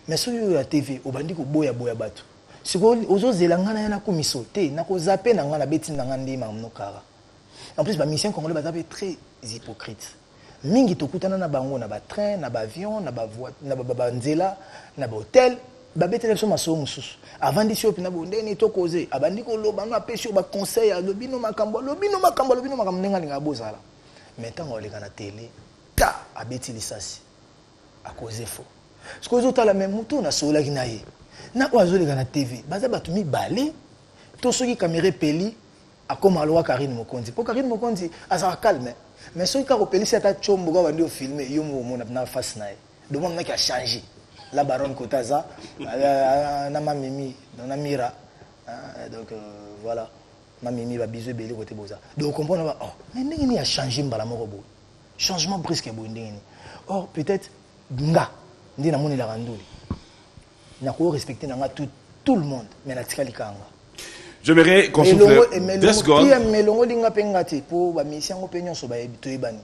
mais sur la TV au bandi ko boya bato siko ozo zelangana na ko misote na ko zaper na ngana beti na ngandi mamno kara. En plus ba mission congolais ba très hypocrite mingi tokutana na bango na ba train na ba avion na ba voiture na ba nzela na ba hôtel ba betele so maso mususu avant disi opina bondeni to causer abandi ko loba na pesi ba conseil ya lobino makambo nenga linga bozala maintenant on les na télé ta abeti lisasi à causer faux ce que ozotala même mutu na sola kinaye na oazo les na TV baza batumi balé to soki caméra peli akoma loa Karine Mokonzi pour Karine Mokonzi asa calme mais ceux qui ont peli cette chombo ba ndio filmer yo mo na face nae demande mec a changé la baronne Kotaza na mamimi na mira donc voilà mamimi ba bisou belé côté boza donc comprendre ba oh mais ndenge a changé mbala moko bo changement presque bo ndenge or peut-être nga ndi na moni la randoli na ko respecter na tout le monde mais na tikali kanga. J'aimerais qu'on souffle 2 secondes. Mais l'on a pengati pour la mission opinion sur la ebani.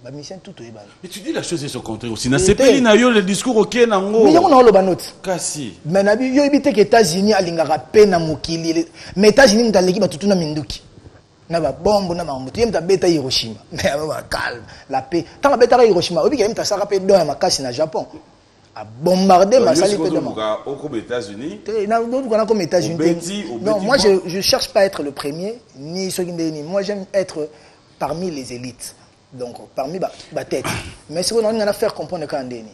La mission tout ebani. Mais tu dis la chose est son contraire aussi. Na sepeli na yo le discours OK nango. Mais on a le banot. Kasi. Mais na yo ebite que États-Unis alingaka pe na mokili. Mais États-Unis ndaleki batutu na minduki. Na ba bombe na mambo. Tu ta beta Hiroshima. Mais ba calme, la paix. Tant beta Hiroshima, obi ka ta saka pe do ya makasi na Japon. A bombarder ma salle aux États-Unis. Comme États-Unis. Non, moi je cherche pas à être le premier ni ceux qui ni. Moi j'aime être parmi les élites. Donc parmi ba tête. Mais ce qu'on a à faire comprendre quand ndeni.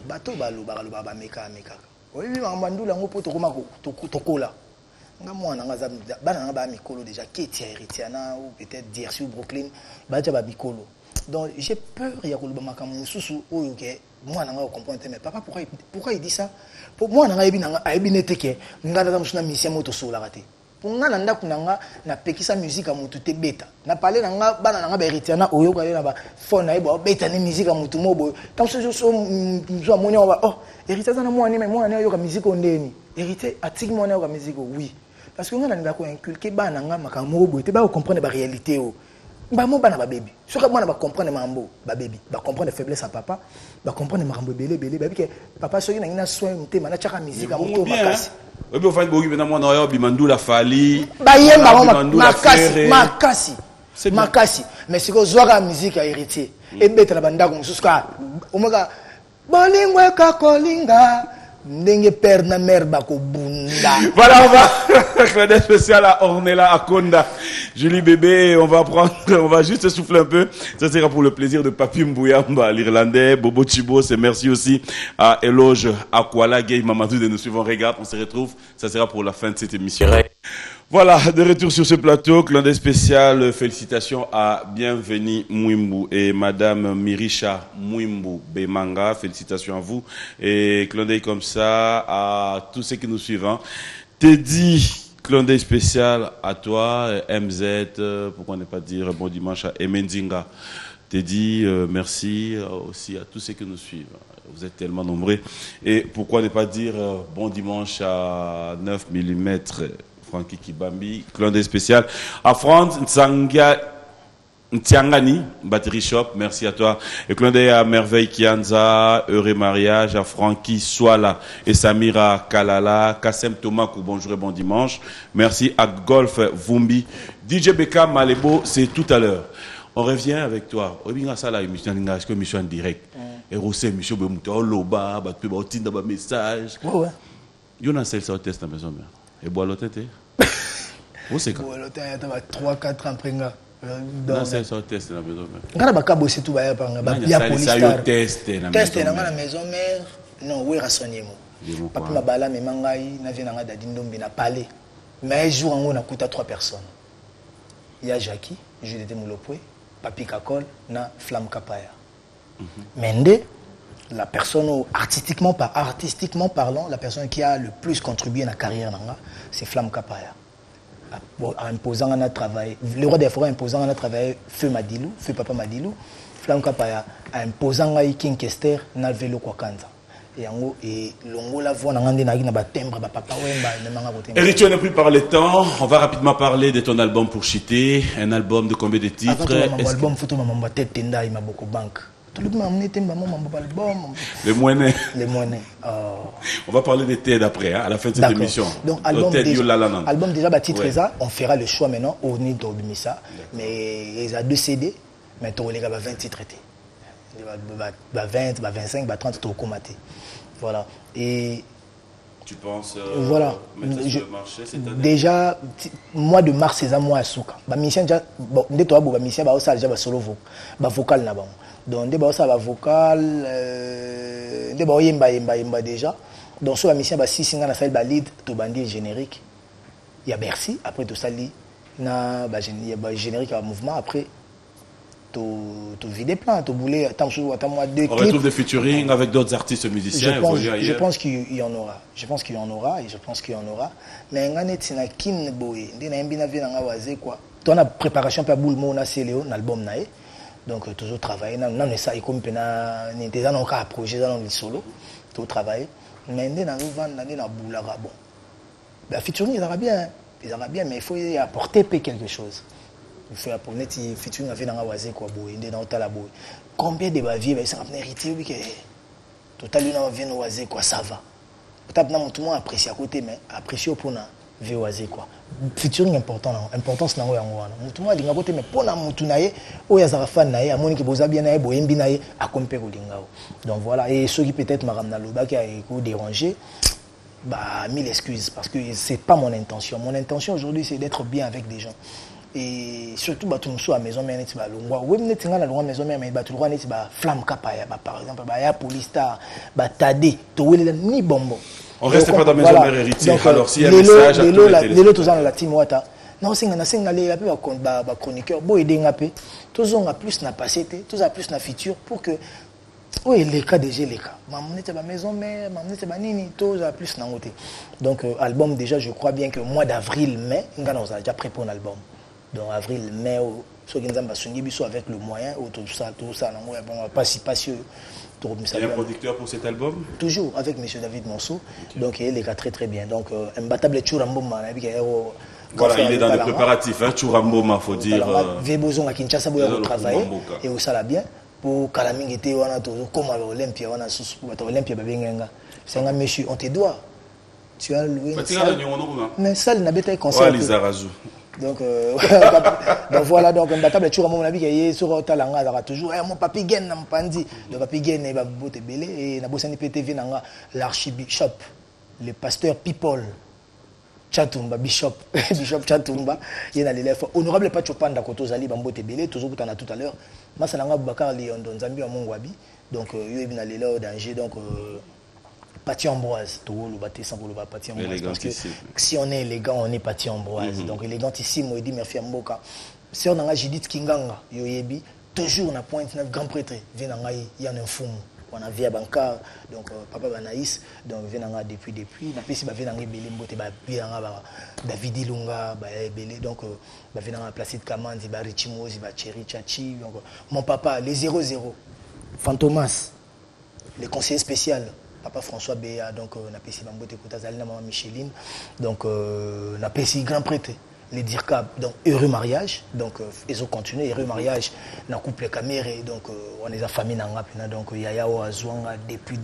Bato balo ba meka. Oui mambandu la ngopo to koma to kola. Nga mwana nga bana ba mikolo déjà Ketia Heritiana ou peut-être Dircy ou Brooklyn ba ja ba bikolo. Donc j'ai peur ya koloba makamu susu oyo ke moi nanga comprendre mais papa pourquoi il dit ça pour moi nanga yebi nanga ayebi neteke ngana musuna mission moto sola raté pour ngana ndaku nanga na pekisa musique a mutu te beta na parler nanga bana nanga ba Heritiana oyo kale na ba phone na yebo beta ni musique a mutu mobo comme ça so mzo amoni wa oh Heritiana na moi ni mais moi na yo ka musique ondeni hérité atiki moi na yo ka musique oui parce que ngana ndako inculquer bana nanga makambo bote ba comprendre ba réalité o ba mo bana ba baby so ka bana ba comprendre mambo ba baby ba comprendre faiblesse à papa ba comprendre mambo belé baby que papa so ina soin mutema na chaka musique amoto makasi obi ofandi bogi bena mwana oyo bimandula fali ba yemba makasi mais siko zwaka musique a héritier et beta na bandako mususu ka omaka bolingwe ka kolinga ndenge père na mère bako bunda. Voilà, on va Claudel spécial à Ornella Akonda. Julie bébé, on va juste souffler un peu. Ça sera pour le plaisir de Papi Mbouyamba, l'Irlandais, Bobo Chibos, et merci aussi à Eloge Akwala, Gay Mamadou de nous suivons. Regarde, on se retrouve. Ça sera pour la fin de cette émission. Voilà, de retour sur ce plateau, Claudel spécial, félicitations à Bienvenue Mwimbu et Madame Mirisha Mwimbu Bemanga, félicitations à vous. Et Claudel comme ça, à tous ceux qui nous suivent. Teddy, Claudel spécial à toi, MZ, pourquoi ne pas dire bon dimanche à Emendinga. Teddy, merci aussi à tous ceux qui nous suivent. Vous êtes tellement nombreux. Et pourquoi ne pas dire bon dimanche à 9 mm. Francky Kibambi, Claudel spécial. À France, Ntiangani, Battery Shop, merci à toi. Et Claudel à Merveille Kianza, Heureux Mariage, à Francky Swala et Samira Kalala, Kassem Tomakou, bonjour et bon dimanche. Merci à Golf Vumbi. DJ Beka Malebo, c'est tout à l'heure. On revient avec toi. Est-ce que mission en direct? Et Rossé, mission Bemuto, Loba, Batpe, Batinda, message. Ouais. Y'en a celle ça au test à la maison. Et bois l'autre été. Où c'est quand? Bois l'autre, il y a 3-4 ans après. Non, c'est ça au test à la maison. Quand on a bossé tout, il y a police. Test à la maison mère. Non, oui, rassonné. Papa m'a balé, mais mangaï, n'a vu n'a d'adindombi n'a parlé. Mais un jour, on a coûté 3 personnes. Il y a Jackie, Jules de Moulopoué, Papi Kakol, na Flamme Kapaya. Mende, la personne, artistiquement parlant, la personne qui a le plus contribué à la carrière, c'est Flamme Kapaya. En imposant un travail, le roi des forêts imposant un travail, Feu Madilou, Feu Papa Madilou, Flamme Kapaya, imposant un King Kester, na vélo Kwakanza. Et l'ongo la voix n'a pas timbre, papa Héritier, on n'a plus par le temps. On va rapidement parler de ton album pour Chité. Un album de combien de titres? Mon album photo maman tête tenda il m'a beaucoup banque. Tout le monde m'a amené mon album. Les moyens. Les moyens. On va parler des TED après, hein, à la fin de cette émission. Donc, album déjà, titre ça, on fera le choix maintenant, au niveau de ça. Mais il y a 2 CD, mais il y a 20 titres. 20, 25, 30 au comaté. Voilà. Et tu penses voilà. mettre sur le marché cette année? Déjà, mois de mars, c'est un mois à Souka. Mission déjà, bon, dès toi, mission, ça déjà solo vocal là-bas. Donc, dès ça va vocal, dès yemba déjà. Donc, sur la mission, si c'est un salle lead, tout bandit générique. Il y a Bercy, après tout ça, il y a générique à mouvement, après. Tu vis des plans, tu voulais attendre deux clips. On retrouve des featuring avec d'autres artistes musiciens. Je pense qu'il y en aura. Je pense qu'il y en aura. Mais on a tina kin boy. On a préparation pour boule mon aséléo l'album nae. Donc toujours travailler. Non ça il comme pena ni déjà non cas projet dans le solo. Tout travailler. Mais on a vendre na boula bon. La featuring ils aura bien, mais il faut y apporter quelque chose. Il faut apporter featuring avec dans wazé quoi boy, dans ta la boy. Combien de bavier ça va hériter oui que totalement vient wazé quoi ça va. Peut-être non tout le monde apprécie à côté mais apprécier pour na wazé quoi. Featuring importance na yango wana. Tout le monde linga côté mais pour na mutu naye oya za fan naye amoni que boza bien naye boyembi naye akompe ko lingao. Donc voilà et ceux qui peut-être m'a ramené loba qui a dérangé bah mille excuses parce que c'est pas mon intention. Mon intention aujourd'hui c'est d'être bien avec des gens. Et surtout bah tout à maison mais neti ba longwa oui neti ngana longwa maison mais ba tout neti ba flamme kapaya bah par exemple bah ya Polystar bah Tadé to wele ni bombo on reste pas dans maison mère héritier alors si y a un message à tous les autres dans la team wata non singa les ba chroniqueur bo aider ngapé tous on a plus na passé tous a plus na futur pour que oui les cas déjà les cas mamonete ba maison mère mamonete ba nini tous a plus na ngoté donc album déjà je crois bien que mois d'avril mai ngana on a déjà préparé un album. Donc avril, mai, soit avec le moyen, tout ça, on va pas si patient. Il y a un producteur pour cet album? Toujours avec M. David Monceau. Okay. Donc il est très très bien. Donc imbattable Churamboma. Voilà, il est dans les préparatifs. Churamboma, il faut dire. Vebozon à Kinshasa, il travailler et où ça l'a bien. Pour Kalaming était comme à l'Olympia, on a l'Olympia, c'est un monsieur, on te doit. Tu as loué une salle. Mais salle n'a pas été concert. Donc voilà donc un batable toujours à mon avis qui est sur talanga ça toujours mon papi gain na mpandi le papi gain il va boter belé et na bosani PTV nanga l'archibishop le pasteur people Chatumba bishop Chatumba il y a l'élève honorable Pachopanda koto zali ba boter belé toujours butana tout à l'heure masa nanga Bakar Liondo Nzambi wa Mongwabi donc yo ebina lelo danger donc Pati Ambroise, parce que si on est élégant, on est Pati Ambroise. Donc élégantissime, il dit merci à Mboka. Si on a Judith Kinganga, Yoyebi, toujours on a pointe neuf grand prêtre, il y a un fou. On a via Bankar, donc Papa Banaïs, donc venanga depuis. Na pesi ba venanga belé mbote ba venanga David Ilunga, ba belé donc ba venanga Placide Kamandi, ba Richimozi, ba Cherry Chachi, donc mon papa les 00, Fantomas, les conseillers spéciaux. Papa François Béa, donc on a payé Bambote Koutazali, maman Micheline, donc on a payé grand prêtre, les Dirkab, donc heureux mariage, donc ils ont continué, heureux mariage, on a couple caméré, donc on est a famille nangapina, donc Yaya Oazouanga depuis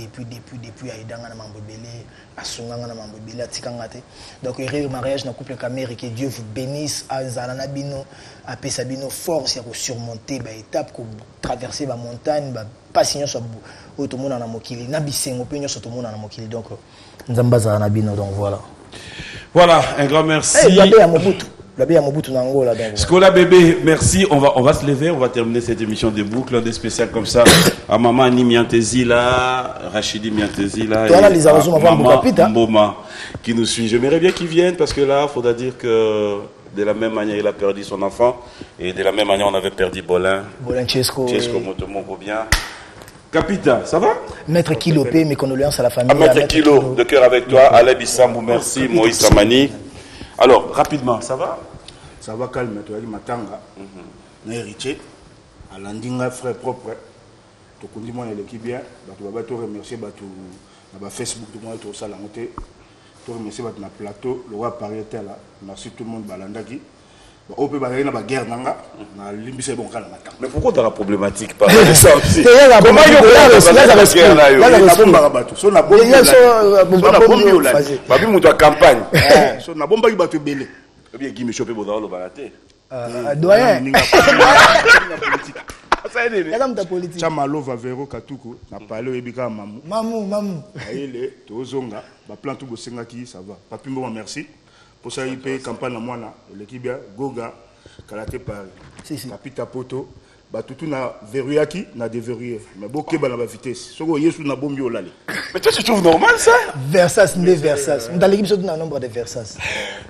Aïdanga na Mambobélé, Asunganga na Mambobélé, Tikangate, donc heureux mariage, on a couple caméré, que Dieu vous bénisse, Azalana Bino, à Pesabino, force à surmonter, étape, traverser la montagne, passion sur tout le monde en a mokili na bisengo pe nyoso tout le monde en a mokili donc nzambaza na bino donc voilà un grand merci la bé à Mobutu Nangola donc Skola bébé merci on va se lever on va terminer cette émission de boucle des spéciales comme ça à maman Ani Miantezi là Rachidi Miantezi là et maman Mboma qui nous suit j'aimerais bien qu'ils viennent parce que là faudra dire que de la même manière il a perdu son enfant et de la même manière on avait perdu Bolin Chesco Motomoko bien Capita, ça va? Maître Kilo P, mes condoléances à la famille. Maître Kilo, de cœur avec toi. Alain Bissambou, merci. Moïse Samani. Alors, rapidement, ça va? Ça va calme, tu as dit Matanga. On est héritier. À l'endinga, frère propre. Tu connais moi l'équipe bien. Tu vas te remercier. Tu vas Facebook, tout le monde est au salon. Tu remercier notre plateau. Le roi Paris était là. Merci tout le monde. Balandaki. On peut parler de la guerre, na limbise bon kala matin. Mais pourquoi dans la problématique par ça aussi? Comment il y a la bombe rabato. So na bombe. la bombe là. Babi muto campagne. So na bombe qui bato belé. Bien qui me choper pour dans le baraté. Doyen. Ça aide. Y'a ta politique. Chamalo va vero katuko na parler ebika mamu. Mamu. Aile tozonga ba plan tout bosenga ki ça va. Papi mbo merci. Pour ça il paye campagne na mwana l'équipe bien Goga Kalaté Paris. Kapita poto ba tutu na verrouillaki na déverrouiller. Mais boké ba na ba vitesse. Soko yesu na bombi olali. Mais toi tu trouves normal ça? Versas, dans l'équipe surtout un nombre de Versas.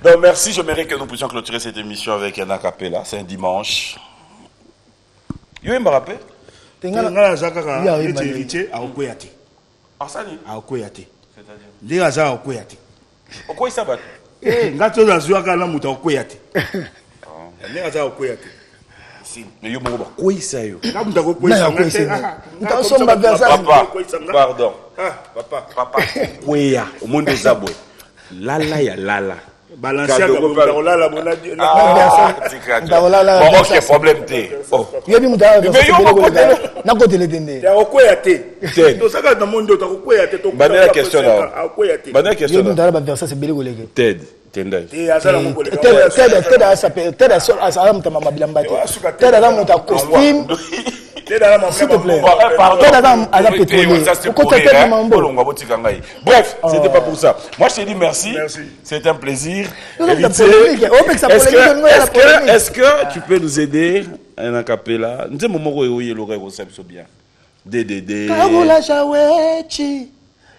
Donc merci, j'aimerais que nous puissions clôturer cette émission avec un acapella. C'est un dimanche. Yo me rappelle? Tengala zakaka était héritier à Okoyate. Ah ça ni? À Okoyate. C'est-à-dire? Ndira za Okoyate. Pourquoi ça va? Ngato za zuaka na muta Okoyate. Ndira za Okoyate. Mais yo mo ba quoi ça yo? Ka muta Okoyate. Nous sommes Versas. Pardon. Papa. Kweya, au monde des aboués. Lala ya lala. Balancer comme la monadi. Bon, ok, problème t'es. Oh. Mais yo na côté le dende. Ya Okoyate. To saka na monde to Okoyate to. Banana question là. Banana question là. Yo ndala ba Versas belé goleke. Ted. Tendai. Et azala mo goleke. Ted a s'appelle Ted a mta mama bilamba te. Ted a monta costume. S'il te plaît. Bref, c'était pas pour ça. Moi, je te dis merci. C'est un plaisir. Est-ce que tu peux nous aider un acapella? Nous sommes au il l'aurait reçu bien. DDD. Karola Jawechi,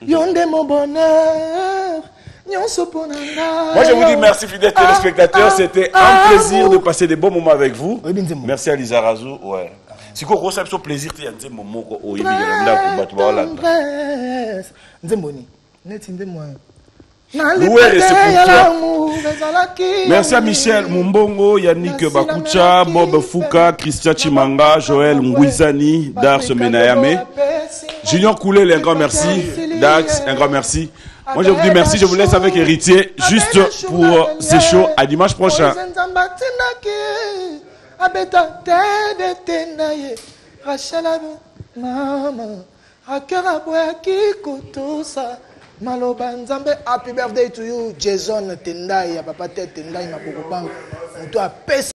yonde mon bonheur. Moi, je vous dis merci, fidèles téléspectateurs. C'était un plaisir de passer des bons moments avec vous. Merci à Lisa Razou. Ouais. Si vous avez ce plaisir, tu as un moment où il y a un merci à Michel Mumbongo, Yannick Bakucha, Bob Fouka, Christian Chimanga, Joël Ngouizani, Dars Menayame, Junior Koulé, un grand merci, Dax, un grand merci. Moi je vous dis merci, je vous laisse avec Héritier, juste pour ces shows, à dimanche prochain. Abeta tede tenaye Rachela mama akera boyaki kutusa maloba nzambe. Happy birthday to you Jason Tendai, papa tete Tendai maboko bango. Muto apesa